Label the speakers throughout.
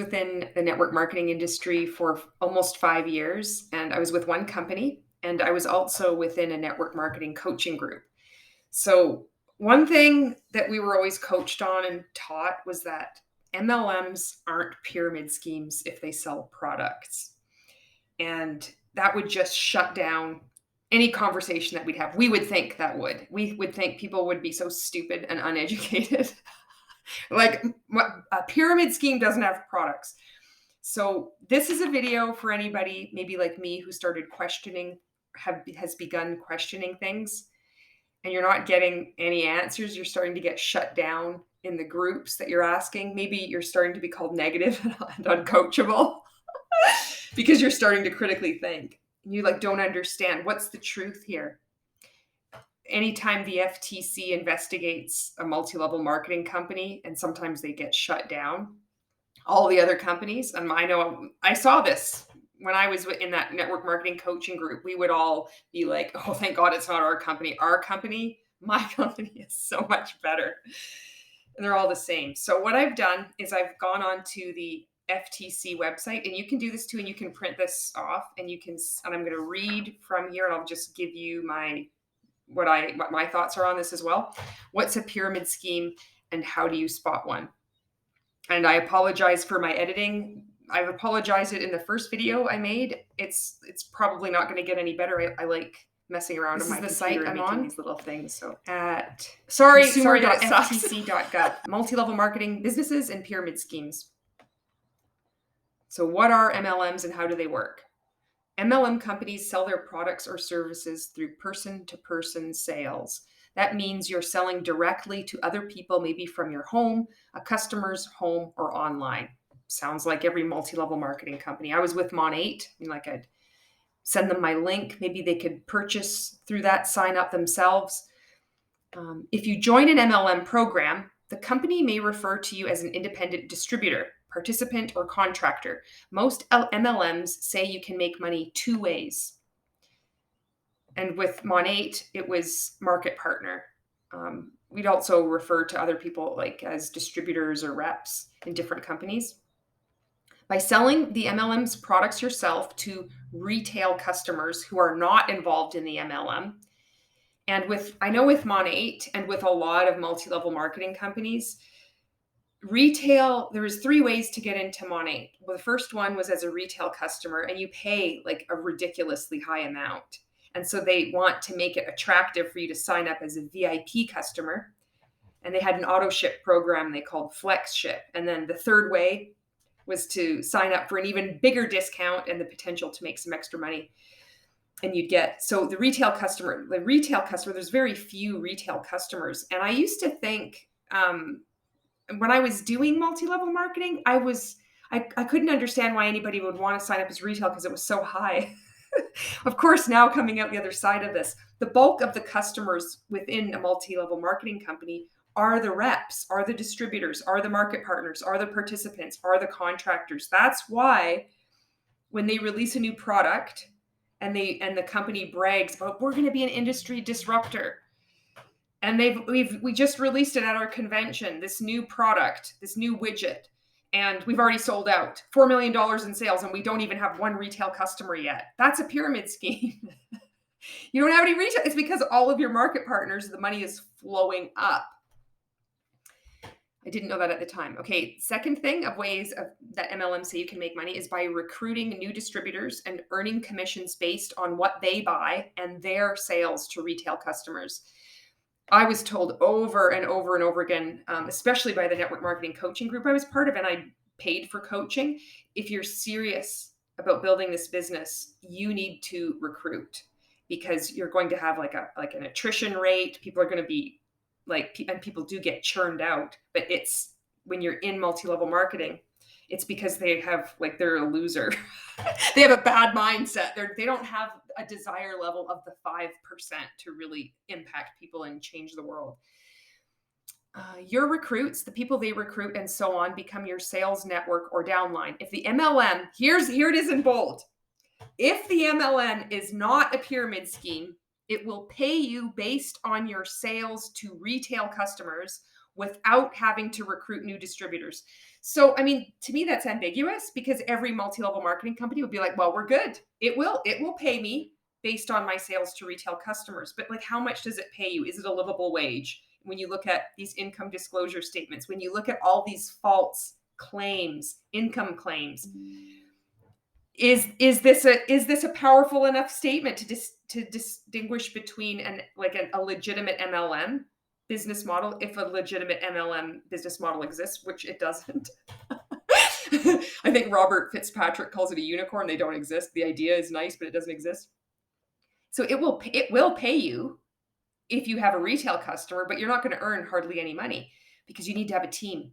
Speaker 1: within the network marketing industry for almost 5 years, and I was with one company, and I was also within a network marketing coaching group. So one thing that we were always coached on and taught was that MLMs aren't pyramid schemes if they sell products. And that would just shut down any conversation that we'd have. We would think that would. We would think people would be so stupid and uneducated. Like, a pyramid scheme doesn't have products. So this is a video for anybody maybe like me who started questioning, has begun questioning things, and you're not getting any answers. You're starting to get shut down in the groups that you're asking. Maybe you're starting to be called negative and uncoachable because you're starting to critically think. You don't understand what's the truth here. Anytime the FTC investigates a multi-level marketing company, and sometimes they get shut down, all the other companies, and I know I saw this when I was in that network marketing coaching group, we would all be like, oh, thank God it's not our company. Our company, my company is so much better. And they're all the same. So what I've done is I've gone on to the FTC website, and you can do this too, and you can print this off, and I'm going to read from here, and I'll just give you what my thoughts are on this as well. What's a pyramid scheme, and how do you spot one? And I apologize for my editing. I've apologized it in the first video I made. It's probably not going to get any better. I like messing around on my computer and making these little things. So at consumer.ftc.gov, multi-level marketing businesses and pyramid schemes. So what are MLMs and how do they work? MLM companies sell their products or services through person-to-person sales. That means you're selling directly to other people, maybe from your home, a customer's home, or online. Sounds like every multi-level marketing company. I was with Mon8, and I'd send them my link. Maybe they could purchase through that, sign up themselves. If you join an MLM program, the company may refer to you as an independent distributor, participant, or contractor. Most MLMs say you can make money 2 ways. And with Mon8, it was market partner. We'd also refer to other people as distributors or reps in different companies. By selling the MLM's products yourself to retail customers who are not involved in the MLM, and I know with Mon8 and with a lot of multi-level marketing companies, retail, there was 3 ways to get into Mon8. Well, the first one was as a retail customer, and you pay a ridiculously high amount. And so they want to make it attractive for you to sign up as a VIP customer. And they had an auto ship program they called Flex Ship. And then the third way was to sign up for an even bigger discount and the potential to make some extra money. And so the retail customer, there's very few retail customers. And I used to think, when I was doing multi-level marketing, I couldn't understand why anybody would want to sign up as retail because it was so high. Of course, now coming out the other side of this, the bulk of the customers within a multi-level marketing company are the reps, are the distributors, are the market partners, are the participants, are the contractors. That's why when they release a new product and the company brags about, we're going to be an industry disruptor. And we just released it at our convention, this new product, this new widget, and we've already sold out $4 million in sales, and we don't even have one retail customer yet. That's a pyramid scheme. You don't have any retail. It's because all of your market partners, the money is flowing up. I didn't know that at the time. Okay, second thing of ways that MLM say you can make money is by recruiting new distributors and earning commissions based on what they buy and their sales to retail customers. I was told over and over and over again, especially by the network marketing coaching group I was part of, and I paid for coaching. If you're serious about building this business, you need to recruit, because you're going to have an attrition rate. People are going to be and people do get churned out, but it's when you're in multi-level marketing, it's because they have they're a loser. They have a bad mindset. They don't have a desire level of the 5% to really impact people and change the world. Your recruits, the people they recruit and so on, become your sales network or downline. If the MLM, here it is in bold. If the MLM is not a pyramid scheme, it will pay you based on your sales to retail customers without having to recruit new distributors. So, I mean, to me, that's ambiguous because every multi-level marketing company would be like, well, we're good. It will pay me based on my sales to retail customers. But like, how much does it pay you? Is it a livable wage? When you look at these income disclosure statements, when you look at all these false claims, income claims, is this a powerful enough statement to distinguish between a legitimate MLM business model, if a legitimate MLM business model exists, which it doesn't? I think Robert Fitzpatrick calls it a unicorn. They don't exist. The idea is nice, but it doesn't exist. So it will pay you if you have a retail customer, but you're not going to earn hardly any money because you need to have a team.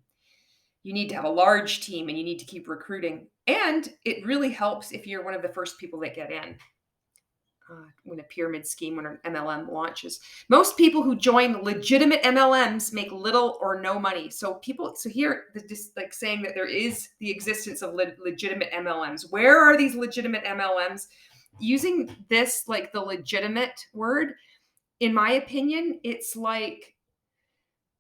Speaker 1: You need to have a large team and you need to keep recruiting. And it really helps if you're one of the first people that get in. When a pyramid scheme, when an MLM launches, most people who join legitimate MLMs make little or no money. So here, just like saying that there is the existence of legitimate MLMs. Where are these legitimate MLMs? Using this, like the legitimate word, in my opinion, it's like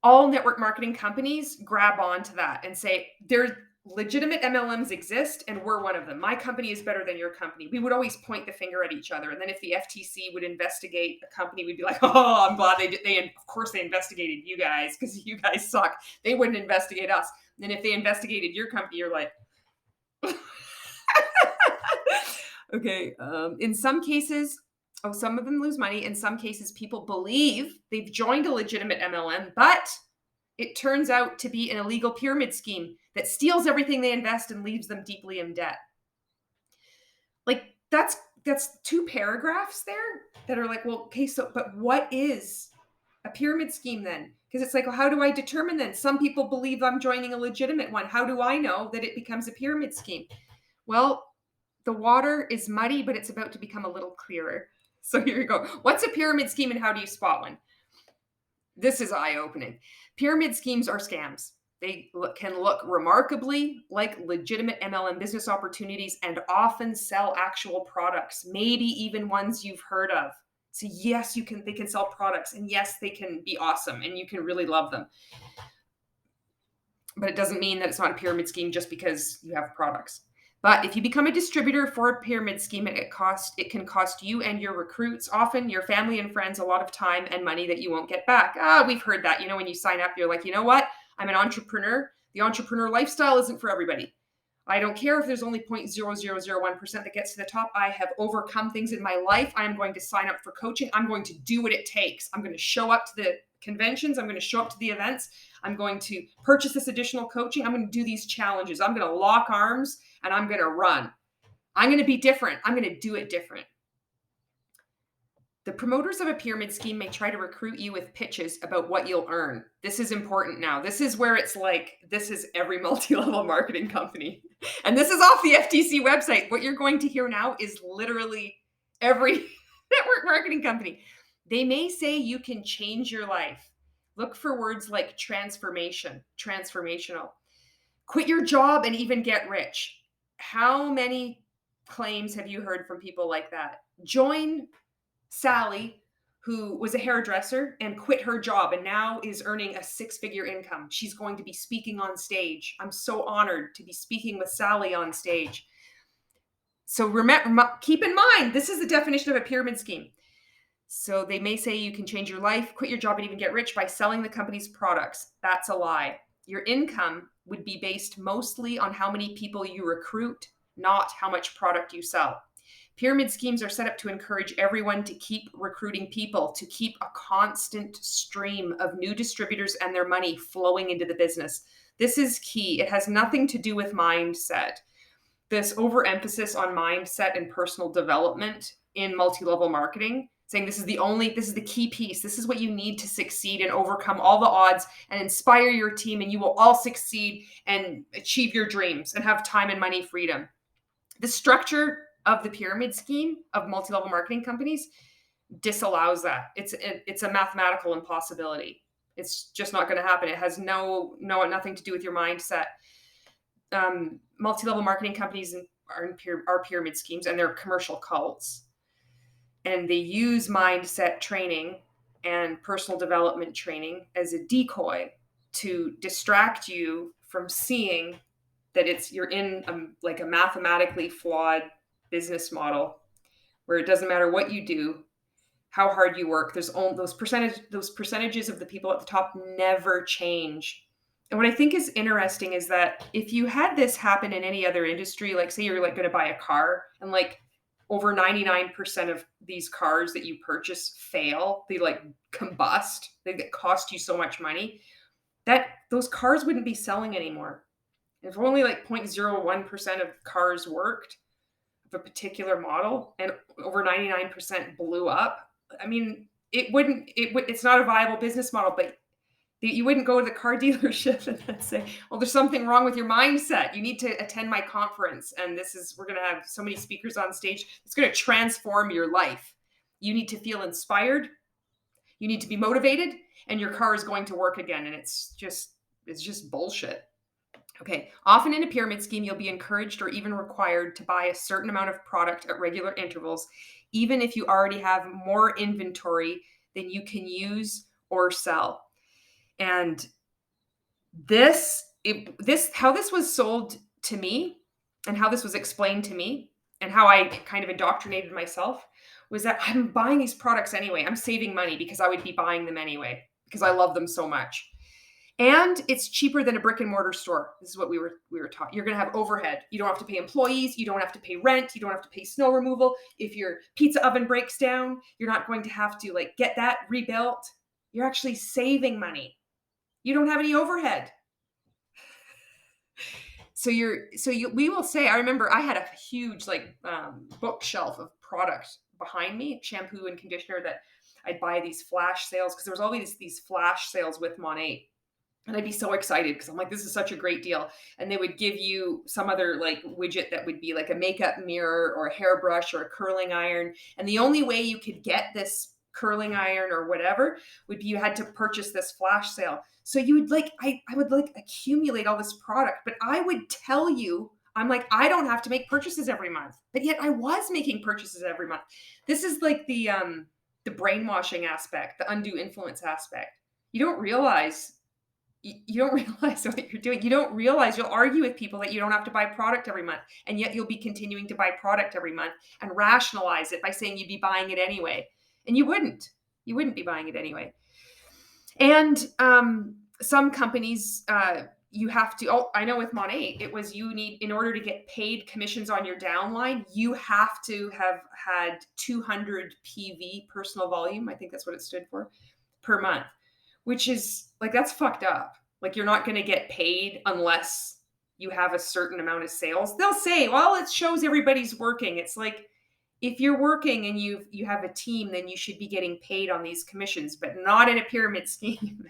Speaker 1: all network marketing companies grab onto that and say, there's legitimate MLMs exist and we're one of them. My company is better than your company. We would always point the finger at each other. And then if the FTC would investigate a company, we'd be like, oh, I'm glad they did. Of course they investigated you guys because you guys suck. They wouldn't investigate us. And if they investigated your company, you're like, okay. In some cases, some of them lose money. In some cases, people believe they've joined a legitimate MLM, but it turns out to be an illegal pyramid scheme that steals everything they invest and leaves them deeply in debt. Like that's 2 paragraphs there that are like, well, okay, so, but what is a pyramid scheme then? Because it's like, well, how do I determine then? Some people believe I'm joining a legitimate one. How do I know that it becomes a pyramid scheme? Well, the water is muddy, but it's about to become a little clearer. So here you go. What's a pyramid scheme and how do you spot one? This is eye-opening. Pyramid schemes are scams. They can look remarkably like legitimate MLM business opportunities and often sell actual products, maybe even ones you've heard of. So yes, they can sell products, and yes, they can be awesome and you can really love them. But it doesn't mean that it's not a pyramid scheme just because you have products. But if you become a distributor for a pyramid scheme, it can cost you and your recruits, often your family and friends, a lot of time and money that you won't get back. We've heard that. You know, when you sign up, you're like, you know what? I'm an entrepreneur. The entrepreneur lifestyle isn't for everybody. I don't care if there's only 0.0001% that gets to the top. I have overcome things in my life. I'm going to sign up for coaching. I'm going to do what it takes. I'm going to show up to the conventions. I'm going to show up to the events. I'm going to purchase this additional coaching. I'm going to do these challenges. I'm going to lock arms and I'm going to run. I'm going to be different. I'm going to do it different. The promoters of a pyramid scheme may try to recruit you with pitches about what you'll earn. This is important now. This is where it's like, this is every multi-level marketing company. And this is off the FTC website. What you're going to hear now is literally every network marketing company. They may say you can change your life. Look for words like transformation, transformational. Quit your job and even get rich. How many claims have you heard from people like that? Join Sally, who was a hairdresser and quit her job and now is earning a 6-figure income. She's going to be speaking on stage. I'm so honored to be speaking with Sally on stage. So keep in mind, this is the definition of a pyramid scheme. So they may say you can change your life, quit your job, and even get rich by selling the company's products. That's a lie. Your income would be based mostly on how many people you recruit, not how much product you sell. Pyramid schemes are set up to encourage everyone to keep recruiting people, to keep a constant stream of new distributors and their money flowing into the business. This is key. It has nothing to do with mindset. This overemphasis on mindset and personal development in multi-level marketing, saying this is the key piece. This is what you need to succeed and overcome all the odds and inspire your team, and you will all succeed and achieve your dreams and have time and money freedom. The structure of the pyramid scheme of multi-level marketing companies disallows that. It's a mathematical impossibility. It's just not going to happen. It has nothing to do with your mindset. Multi-level marketing companies are pyramid schemes, and they're commercial cults. And they use mindset training and personal development training as a decoy to distract you from seeing that you're in like a mathematically flawed business model where it doesn't matter what you do, how hard you work. There's all those percentages of the people at the top never change. And what I think is interesting is that if you had this happen in any other industry, like say you're like going to buy a car and like over 99% of these cars that you purchase fail, they like combust, they cost you so much money that those cars wouldn't be selling anymore. If only like 0.01% of cars worked of a particular model and over 99% blew up, I mean, it's not a viable business model, but you wouldn't go to the car dealership and then say, well, there's something wrong with your mindset. You need to attend my conference. And we're going to have so many speakers on stage. It's going to transform your life. You need to feel inspired. You need to be motivated, and your car is going to work again. And it's just bullshit. Okay. Often in a pyramid scheme, you'll be encouraged or even required to buy a certain amount of product at regular intervals, even if you already have more inventory than you can use or sell. And how this was sold to me and how this was explained to me and how I kind of indoctrinated myself was that I'm buying these products anyway. I'm saving money because I would be buying them anyway because I love them so much. And it's cheaper than a brick and mortar store. This is what we were taught. You're going to have overhead. You don't have to pay employees. You don't have to pay rent. You don't have to pay snow removal. If your pizza oven breaks down, you're not going to have to like get that rebuilt. You're actually saving money. You don't have any overhead. We will say, I remember I had a huge bookshelf of product behind me, shampoo and conditioner that I'd buy these flash sales because there was always these flash sales with Monat. And I'd be so excited because I'm like, this is such a great deal. And they would give you some other like widget that would be like a makeup mirror or a hairbrush or a curling iron. And the only way you could get this curling iron or whatever would be you had to purchase this flash sale. So you would I would accumulate all this product, but I would tell you, I'm like, I don't have to make purchases every month, but yet I was making purchases every month. This is like the brainwashing aspect, the undue influence aspect. You don't realize what you're doing. You don't realize you'll argue with people that you don't have to buy product every month, and yet you'll be continuing to buy product every month and rationalize it by saying you'd be buying it anyway. And you wouldn't be buying it anyway. And some companies, you have to, I know with Monat, it was in order to get paid commissions on your downline, you have to have had 200 PV, personal volume, I think that's what it stood for, per month, which is that's fucked up. Like you're not going to get paid unless you have a certain amount of sales. They'll say, well, it shows everybody's working. It's like, if you're working and you have a team, then you should be getting paid on these commissions, but not in a pyramid scheme.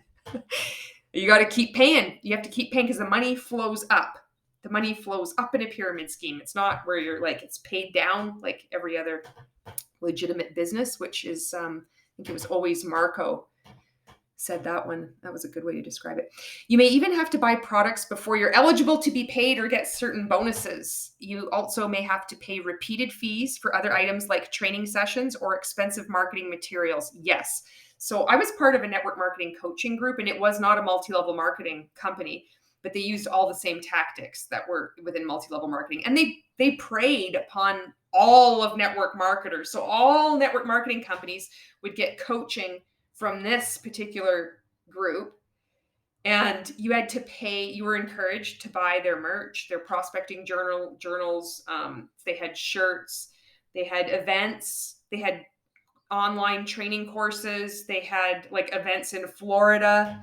Speaker 1: You got to keep paying. You have to keep paying because the money flows up. The money flows up in a pyramid scheme. It's not where you're it's paid down like every other legitimate business, which is, I think it was always Marco said that one. That was a good way to describe it. You may even have to buy products before you're eligible to be paid or get certain bonuses. You also may have to pay repeated fees for other items like training sessions or expensive marketing materials. Yes. So I was part of a network marketing coaching group, and it was not a multi-level marketing company, but they used all the same tactics that were within multi-level marketing. And they preyed upon all of network marketers. So all network marketing companies would get coaching from this particular group, and you had to pay. You were encouraged to buy their merch, their prospecting journals. They had shirts, they had events, they had online training courses, they had events in Florida.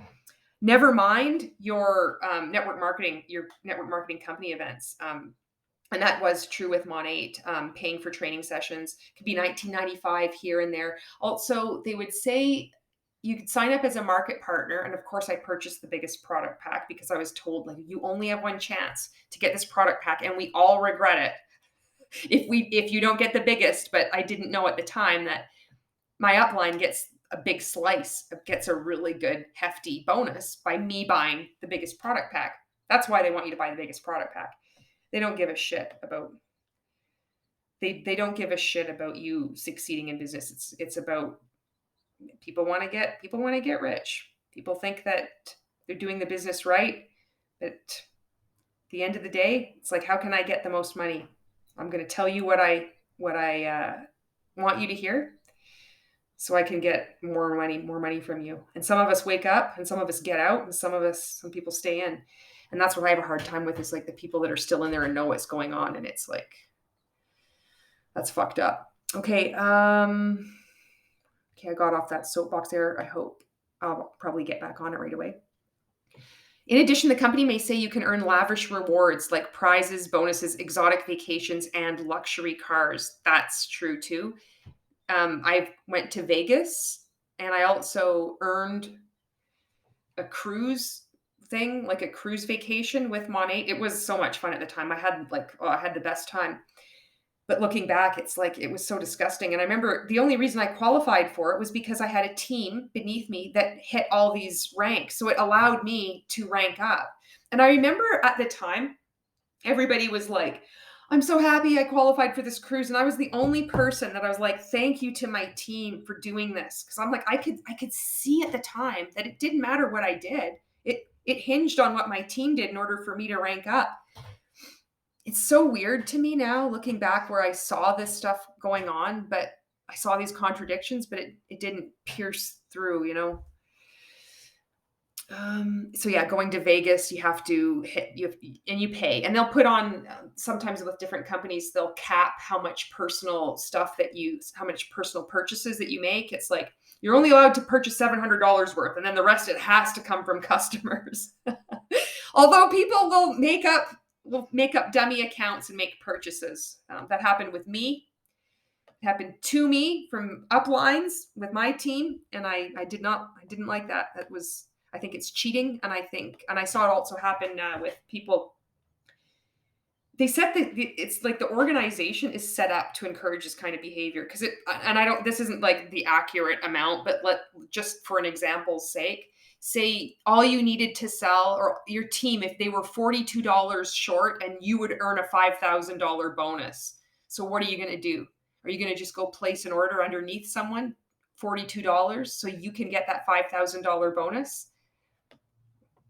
Speaker 1: Never mind your network marketing company events. And that was true with Monat, paying for training sessions. Could be $19.95 here and there. Also, they would say you could sign up as a market partner. And of course, I purchased the biggest product pack because I was told you only have one chance to get this product pack, and we all regret it if you don't get the biggest. But I didn't know at the time that my upline gets a big slice, gets a really good hefty bonus by me buying the biggest product pack. That's why they want you to buy the biggest product pack. They don't give a shit about they don't give a shit about you succeeding in business. It's about people want to get rich. People think that they're doing the business right, but the end of the day, it's like, how can I get the most money? I'm going to tell you what I want you to hear, so I can get more money from you. And some of us wake up, and some of us get out, and some people stay in. And that's what I have a hard time with, is like the people that are still in there and know what's going on. And it's like, that's fucked up. Okay. I got off that soapbox there. I hope I'll probably get back on it right away. In addition, the company may say you can earn lavish rewards like prizes, bonuses, exotic vacations, and luxury cars. That's true too. I went to Vegas, and I also earned a cruise thing, like a cruise vacation with Monet. It was so much fun at the time. I had the best time. But looking back, it's like, it was so disgusting. And I remember the only reason I qualified for it was because I had a team beneath me that hit all these ranks. So it allowed me to rank up. And I remember at the time, everybody was like, I'm so happy I qualified for this cruise. And I was the only person that I was like, thank you to my team for doing this. Because I'm like, I could see at the time that it didn't matter what I did. It hinged on what my team did in order for me to rank up. It's so weird to me now, looking back, where I saw this stuff going on, but I saw these contradictions, but it didn't pierce through, So yeah, going to Vegas, you have to and you pay, and they'll put on, sometimes with different companies, they'll cap how much personal purchases that you make. It's like, you're only allowed to purchase $700 worth, and then the rest, it has to come from customers. Although people will make up dummy accounts and make purchases. That happened with me. It happened to me from uplines with my team, and I didn't like that. I think it's cheating, and I saw it also happen with people. They said that it's like the organization is set up to encourage this kind of behavior, because this isn't like the accurate amount, but just for an example's sake, say all you needed to sell, or your team, if they were $42 short, and you would earn a $5,000 bonus. So what are you going to do? Are you going to just go place an order underneath someone, $42, so you can get that $5,000 bonus?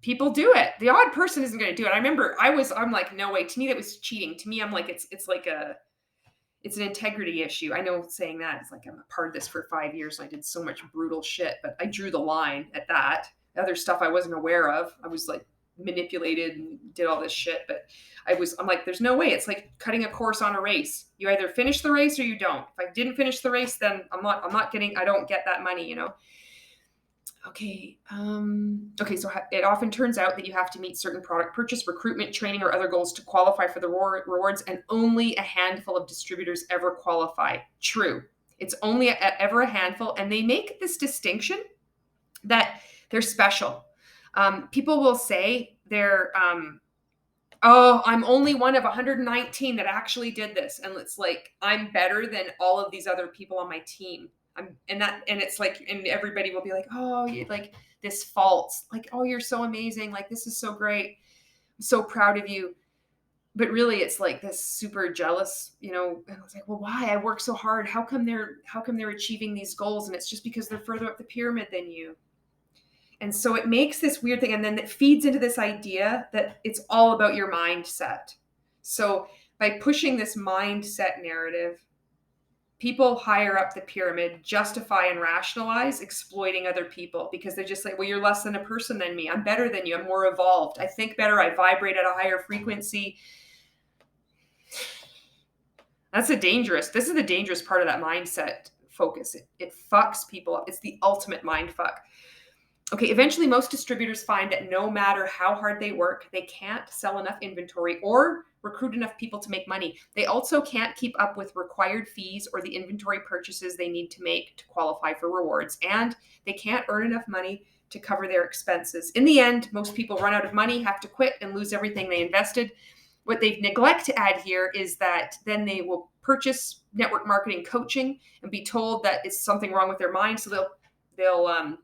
Speaker 1: People do it. The odd person isn't going to do it. I remember I'm like, no way. To me, that was cheating. To me, I'm like, it's an integrity issue. I know saying that, it's like, I'm a part of this for 5 years, and I did so much brutal shit, but I drew the line at that. The other stuff I wasn't aware of. I was like manipulated and did all this shit, but I'm like, there's no way. It's like cutting a course on a race. You either finish the race or you don't. If I didn't finish the race, then I don't get that money, Okay. So it often turns out that you have to meet certain product purchase, recruitment, training, or other goals to qualify for the rewards, and only a handful of distributors ever qualify. True. It's only ever a handful, and they make this distinction that they're special. People will say they're, I'm only one of 119 that actually did this, and it's like, I'm better than all of these other people on my team. And it's like, and everybody will be like, oh, like this false, like, oh, you're so amazing. Like, this is so great. I'm so proud of you. But really, it's like this super jealous, and I was like, well, why? I work so hard. How come they're achieving these goals? And it's just because they're further up the pyramid than you. And so it makes this weird thing. And then it feeds into this idea that it's all about your mindset. So by pushing this mindset narrative, people higher up the pyramid justify and rationalize exploiting other people, because they're just like, well, you're less than a person than me. I'm better than you. I'm more evolved. I think better. I vibrate at a higher frequency. This is the dangerous part of that mindset focus. It fucks people up. It's the ultimate mind fuck. Okay, eventually most distributors find that no matter how hard they work, they can't sell enough inventory or recruit enough people to make money. They also can't keep up with required fees or the inventory purchases they need to make to qualify for rewards. And they can't earn enough money to cover their expenses. In the end, most people run out of money, have to quit, and lose everything they invested. What they neglect to add here is that then they will purchase network marketing coaching and be told that it's something wrong with their mind. So they'll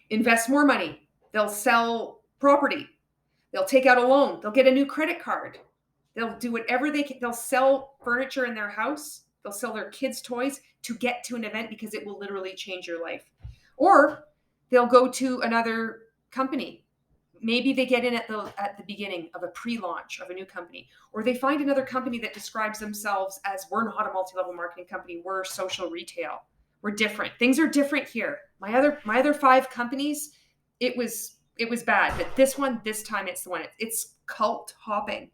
Speaker 1: invest more money. They'll sell property. They'll take out a loan. They'll get a new credit card. They'll do whatever they can. They'll sell furniture in their house. They'll sell their kids' toys to get to an event, because it will literally change your life. Or they'll go to another company, maybe they get in at the beginning of a pre-launch of a new company, or they find another company that describes themselves as, we're not a multi-level marketing company, we're social retail, we're different. Things are different here. My other 5 companies, it was bad, but this time it's the one. It's cult hopping.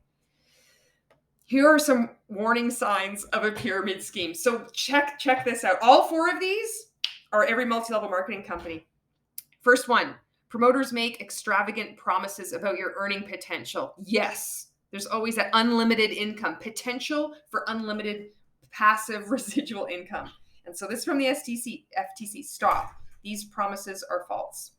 Speaker 1: Here are some warning signs of a pyramid scheme. So check this out. All 4 of these are every multi-level marketing company. First one, promoters make extravagant promises about your earning potential. Yes, there's always that unlimited income, potential for unlimited passive residual income. And so this is from the FTC. Stop. These promises are false.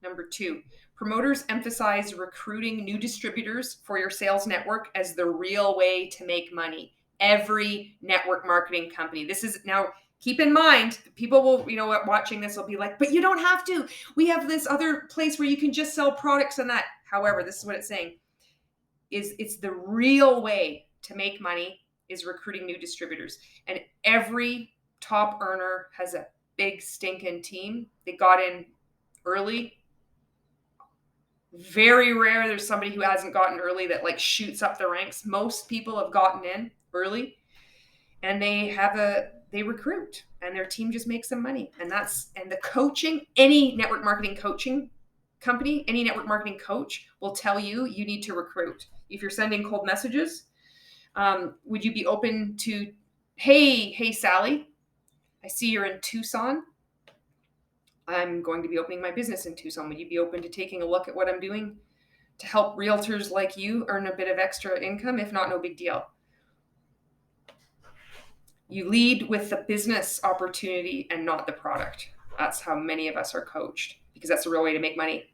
Speaker 1: Number 2, promoters emphasize recruiting new distributors for your sales network as the real way to make money. Every network marketing company. This is now, keep in mind, people will, watching this will be like, but you don't have to. We have this other place where you can just sell products and that. However, this is what it's saying. It's the real way to make money is recruiting new distributors. And every top earner has a big stinking team. They got in early. Very rare there's somebody who hasn't gotten early that like shoots up the ranks. Most people have gotten in early, and they recruit, and their team just makes them money. And the coaching, any network marketing coaching company, any network marketing coach will tell you need to recruit. If you're sending cold messages, would you be open to, hey Sally, I see you're in Tucson. I'm going to be opening my business in Tucson. Would you be open to taking a look at what I'm doing to help realtors like you earn a bit of extra income? If not, no big deal. You lead with the business opportunity and not the product. That's how many of us are coached, because that's the real way to make money.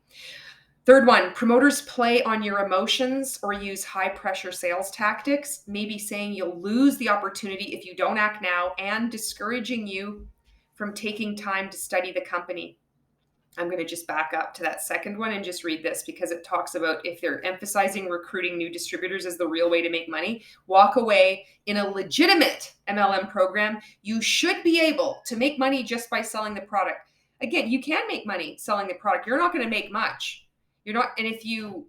Speaker 1: Third one, promoters play on your emotions or use high pressure sales tactics, maybe saying you'll lose the opportunity if you don't act now, and discouraging you from taking time to study the company. I'm going to just back up to that second one and just read this, because it talks about if they're emphasizing recruiting new distributors as the real way to make money, walk away. In a legitimate MLM program, you should be able to make money just by selling the product. Again, you can make money selling the product. You're not going to make much. You're not. And if you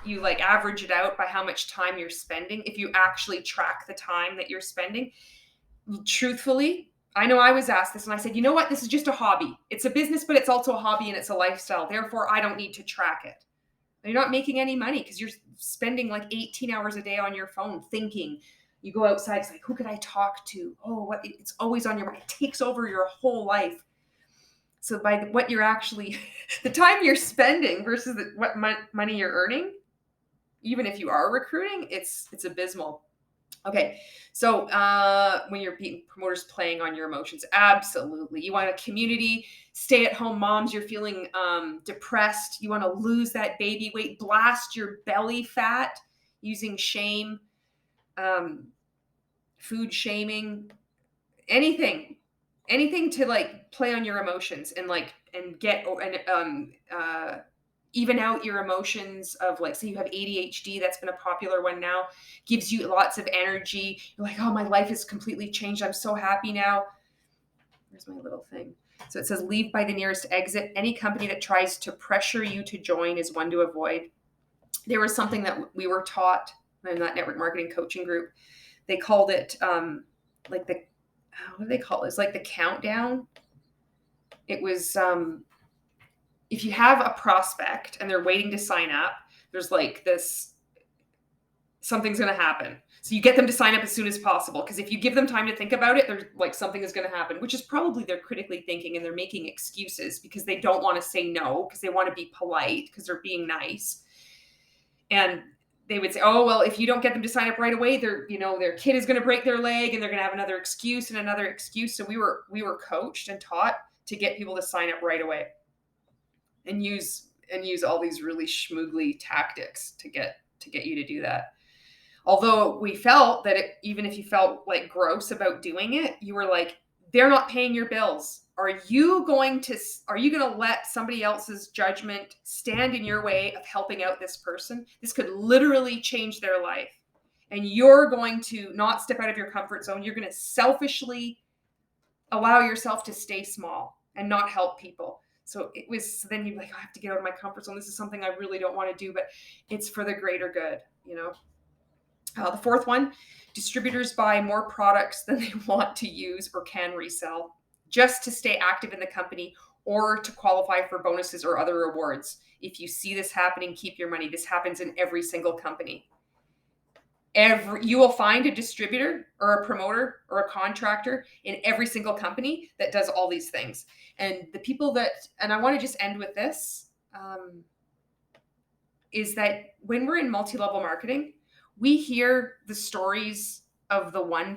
Speaker 1: like average it out by how much time you're spending, if you actually track the time that you're spending, truthfully, I know I was asked this and I said, you know what? This is just a hobby. It's a business, but it's also a hobby and it's a lifestyle. Therefore, I don't need to track it. And you're not making any money because you're spending like 18 hours a day on your phone thinking. You go outside, it's like, who could I talk to? Oh, what? It's always on your mind. It takes over your whole life. So by what you're actually, the time you're spending versus what money you're earning, even if you are recruiting, it's abysmal. Okay, so when you're promoters playing on your emotions, absolutely. You want a community, stay-at-home moms, you're feeling depressed, you want to lose that baby weight, blast your belly fat using shame, food shaming, anything to like play on your emotions and get even out your emotions of, like, say you have ADHD, that's been a popular one now, gives you lots of energy. You're like, oh, my life has completely changed. I'm so happy now. There's my little thing. So it says, leave by the nearest exit. Any company that tries to pressure you to join is one to avoid. There was something that we were taught in that network marketing coaching group. They called it what do they call it? It's like the countdown. It was if you have a prospect and they're waiting to sign up, there's like this, something's going to happen. So you get them to sign up as soon as possible, because if you give them time to think about it, there's like something is going to happen, which is probably they're critically thinking and they're making excuses because they don't want to say no, because they want to be polite, because they're being nice. And they would say, oh, well, if you don't get them to sign up right away, their kid is going to break their leg and they're going to have another excuse and another excuse. So we were coached and taught to get people to sign up right away. And use all these really schmoogly tactics to get you to do that. Although we felt that even if you felt like gross about doing it, you were like, they're not paying your bills. Are you going to let somebody else's judgment stand in your way of helping out this person? This could literally change their life. And you're going to not step out of your comfort zone. You're going to selfishly allow yourself to stay small and not help people. So it was, then you're like, I have to get out of my comfort zone. This is something I really don't want to do, but it's for the greater good, you know? The fourth one, distributors buy more products than they want to use or can resell just to stay active in the company or to qualify for bonuses or other rewards. If you see this happening, keep your money. This happens in every single company. You will find a distributor or a promoter or a contractor in every single company that does all these things. And the people that, and I want to just end with this, is that when we're in multi-level marketing, we hear the stories of the 1%,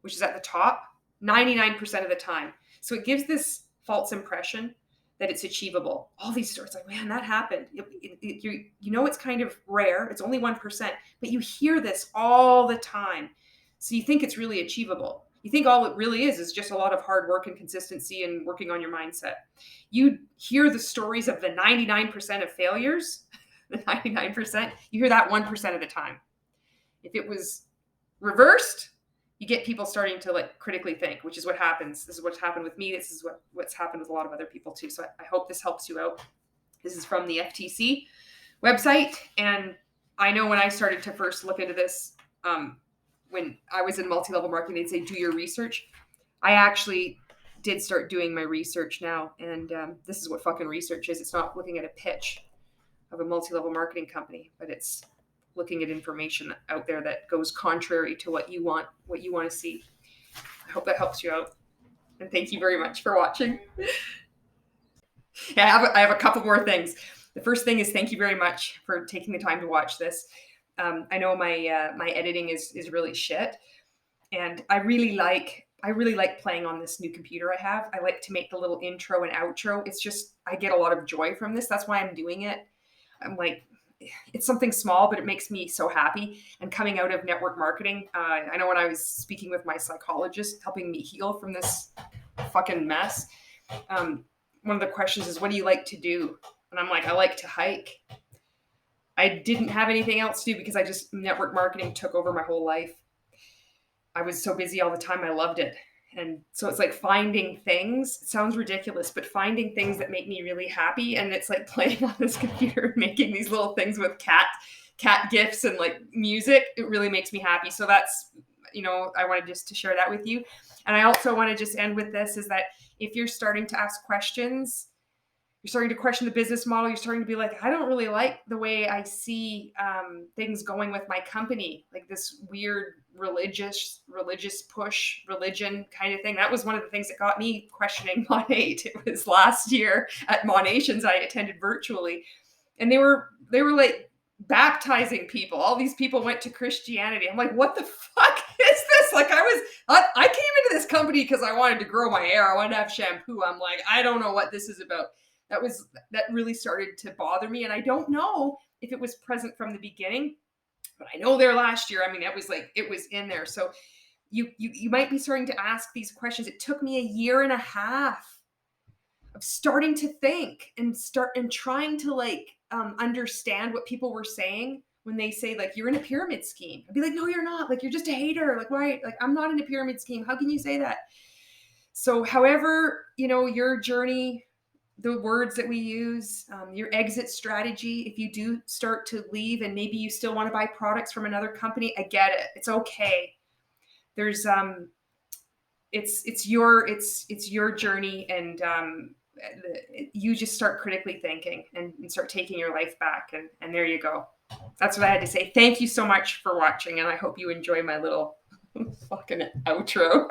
Speaker 1: which is at the top, 99% of the time. So it gives this false impression that it's achievable. All these stories, like, man, that happened. You know, it's kind of rare. It's only 1%, but you hear this all the time. So you think it's really achievable. You think all it really is just a lot of hard work and consistency and working on your mindset. You hear the stories of the 99% of failures, the 99%, you hear that 1% of the time. If it was reversed, you get people starting to like critically think, which is what happens. This is what's happened with me. This is what's happened with a lot of other people too. So I hope this helps you out. This is from the FTC website. And I know when I started to first look into this, when I was in multi-level marketing, they'd say, do your research. I actually did start doing my research now. And this is what fucking research is. It's not looking at a pitch of a multi-level marketing company, but it's looking at information out there that goes contrary to what you want to see. I hope that helps you out. And thank you very much for watching. Yeah, I have a couple more things. The first thing is thank you very much for taking the time to watch this. I know my editing is really shit, and I really like playing on this new computer I have. I like to make the little intro and outro. It's just, I get a lot of joy from this. That's why I'm doing it. I'm like, it's something small, but it makes me so happy. And coming out of network marketing, I know when I was speaking with my psychologist, helping me heal from this fucking mess, one of the questions is, what do you like to do? And I'm like, I like to hike. I didn't have anything else to do because network marketing took over my whole life. I was so busy all the time. I loved it. And so it's like finding things, it sounds ridiculous, but finding things that make me really happy. And it's like playing on this computer and making these little things with cat gifs and like music. It really makes me happy. So that's, I wanted just to share that with you. And I also want to just end with this, is that if you're starting to ask questions, you're starting to question the business model, you're starting to be like, I don't really like the way I see things going with my company, like this weird religious push, religion kind of thing. That was one of the things that got me questioning Monate. It was last year at Monations I attended virtually, and they were like baptizing people. All these people went to Christianity. I'm like, what the fuck is this? Like, I came into this company because I wanted to grow my hair. I wanted to have shampoo. I'm like, I don't know what this is about. That really started to bother me. And I don't know if it was present from the beginning, but I know there last year, I mean, it was in there. So you might be starting to ask these questions. It took me a year and a half of starting to think and trying to like understand what people were saying when they say like, you're in a pyramid scheme. I'd be like, no, you're not. Like, you're just a hater. Like, why? Like, I'm not in a pyramid scheme. How can you say that? So however, your journey, the words that we use, your exit strategy, if you do start to leave and maybe you still want to buy products from another company, I get it. It's okay. There's it's your journey, and you just start critically thinking and start taking your life back, and there you go. That's what I had to say. Thank you so much for watching, and I hope you enjoy my little fucking outro.